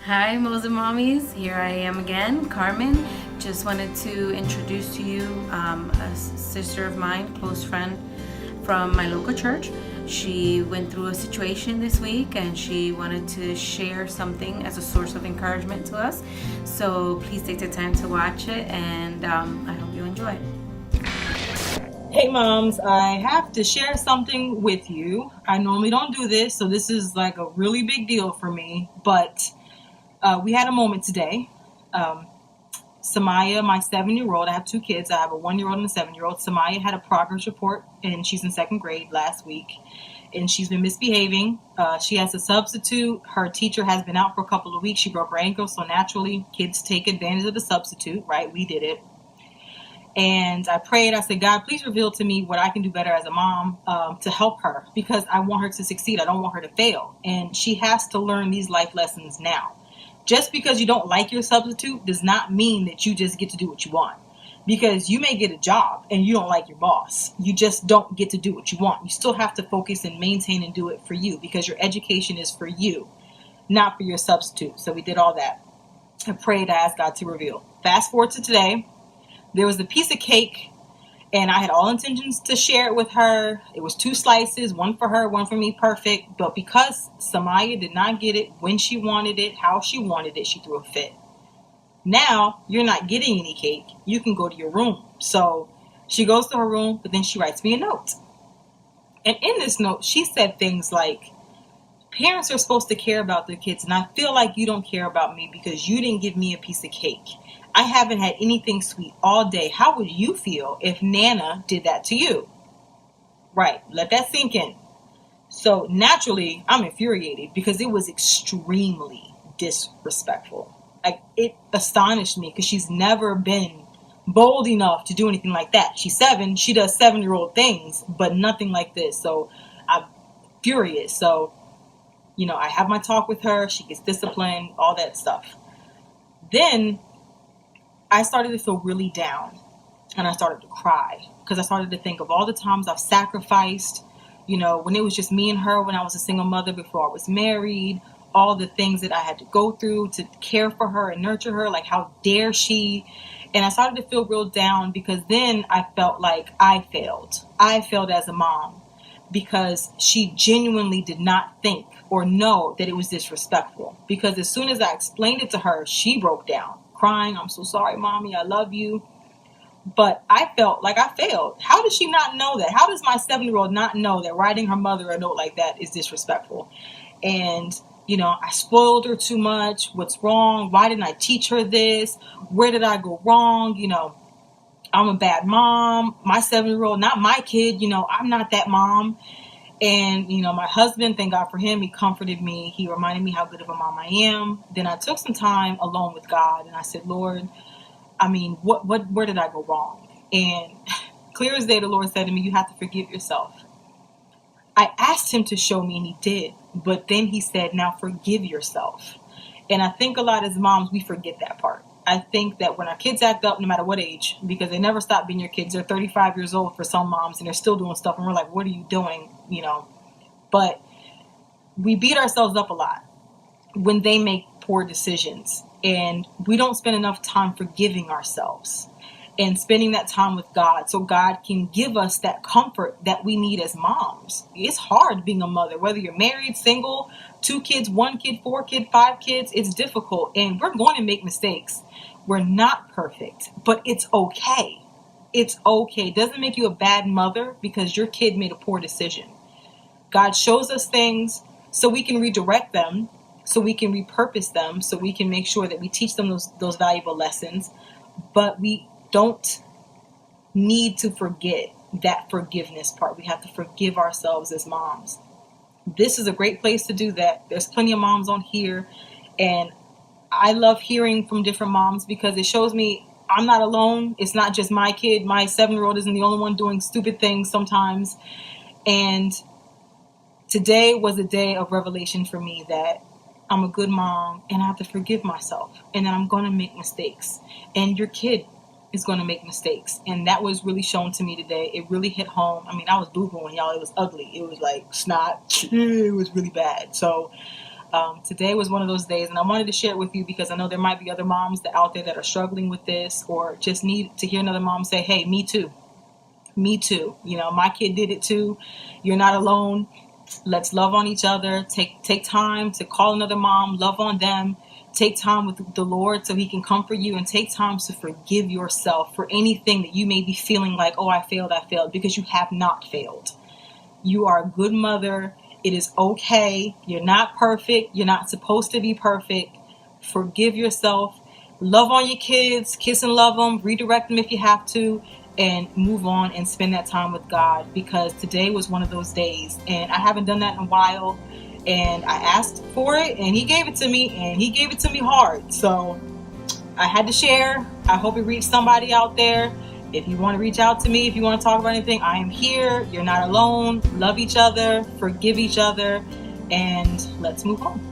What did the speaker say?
Hi, Mozen Mommies. Here I am again, Carmen. Just wanted to introduce to you a sister of mine, close friend from my local church. She went through a situation this week and she wanted to share something as a source of encouragement to us. So please take the time to watch it and I hope you enjoy. Hey moms, I have to share something with you. I normally don't do this, so this is like a really big deal for me. But we had a moment today. Um, Samaya, my 7-year-old, I have two kids. I have a 1-year-old and a 7-year-old. Samaya had a progress report, and she's in second grade last week, and she's been misbehaving. She has a substitute. Her teacher has been out for a couple of weeks. She broke her ankle, so naturally, kids take advantage of the substitute, right? We did it. And I prayed. I said, God, please reveal to me what I can do better as a mom to help her because I want her to succeed. I don't want her to fail. And she has to learn these life lessons now. Just because you don't like your substitute does not mean that you just get to do what you want. Because you may get a job and you don't like your boss. You just don't get to do what you want. You still have to focus and maintain and do it for you because your education is for you, not for your substitute. So we did all that. I prayed. I asked God to reveal. Fast forward to today. There was a piece of cake, and I had all intentions to share it with her. It was 2 slices, one for her, one for me, perfect. But because Samaya did not get it when she wanted it, how she wanted it, she threw a fit. Now, you're not getting any cake. You can go to your room. So she goes to her room, but then she writes me a note. And in this note, she said things like, parents are supposed to care about their kids, and I feel like you don't care about me because you didn't give me a piece of cake. I haven't had anything sweet all day. How would you feel if Nana did that to you? Right, let that sink in. So naturally, I'm infuriated because it was extremely disrespectful. Like, it astonished me because she's never been bold enough to do anything like that. She's 7, she does 7-year-old things, but nothing like this. So I'm furious. So I have my talk with her. She gets disciplined, all that stuff. Then I started to feel really down and I started to cry because I started to think of all the times I've sacrificed, when it was just me and her, when I was a single mother before I was married, all the things that I had to go through to care for her and nurture her. Like, how dare she? And I started to feel real down because then I felt like I failed. I failed as a mom because she genuinely did not think or know that it was disrespectful. Because as soon as I explained it to her, she broke down, crying. I'm so sorry, mommy. I love you. But I felt like I failed. How does she not know that? How does my 7-year-old not know that writing her mother a note like that is disrespectful? And, I spoiled her too much. What's wrong? Why didn't I teach her this? Where did I go wrong? I'm a bad mom. My 7-year-old, not my kid, I'm not that mom. And, my husband, thank God for him, he comforted me. He reminded me how good of a mom I am. Then I took some time alone with God and I said, Lord, where did I go wrong? And clear as day, the Lord said to me, you have to forgive yourself. I asked him to show me and he did. But then he said, now forgive yourself. And I think a lot as moms, we forget that part. I think that when our kids act up, no matter what age, because they never stop being your kids, they're 35 years old for some moms and they're still doing stuff. And we're like, what are you doing? But we beat ourselves up a lot when they make poor decisions. And we don't spend enough time forgiving ourselves and spending that time with God so God can give us that comfort that we need as moms. It's hard being a mother, whether you're married, single, 2 kids, 1 kid, 4 kids, 5 kids. It's difficult and we're going to make mistakes. We're not perfect, but it's okay. It's okay. It doesn't make you a bad mother because your kid made a poor decision. God shows us things so we can redirect them, so we can repurpose them, so we can make sure that we teach them those valuable lessons. But we don't need to forget that forgiveness part. We have to forgive ourselves as moms. This is a great place to do that. There's plenty of moms on here, and I love hearing from different moms because it shows me I'm not alone. It's not just my kid. My 7-year-old isn't the only one doing stupid things sometimes. And today was a day of revelation for me that I'm a good mom and I have to forgive myself and that I'm going to make mistakes. And your kid is going to make mistakes. And that was really shown to me today. It really hit home. I mean, I was boo-booing, y'all. It was ugly. It was like snot. It was really bad. So Today was one of those days, and I wanted to share it with you because I know there might be other moms out there that are struggling with this, or just need to hear another mom say, hey, me too. Me too. You know, my kid did it too. You're not alone. Let's love on each other. Take time to call another mom, love on them. Take time with the Lord so he can comfort you, and take time to forgive yourself for anything that you may be feeling like, oh, I failed, because you have not failed. You are a good mother. It is okay. You're not perfect. You're not supposed to be perfect. Forgive yourself. Love on your kids. Kiss and love them. Redirect them if you have to. And move on and spend that time with God, because today was one of those days. And I haven't done that in a while. And I asked for it, and he gave it to me. And he gave it to me hard. So I had to share. I hope it reached somebody out there. If you want to reach out to me, if you want to talk about anything, I am here. You're not alone. Love each other. Forgive each other. And let's move on.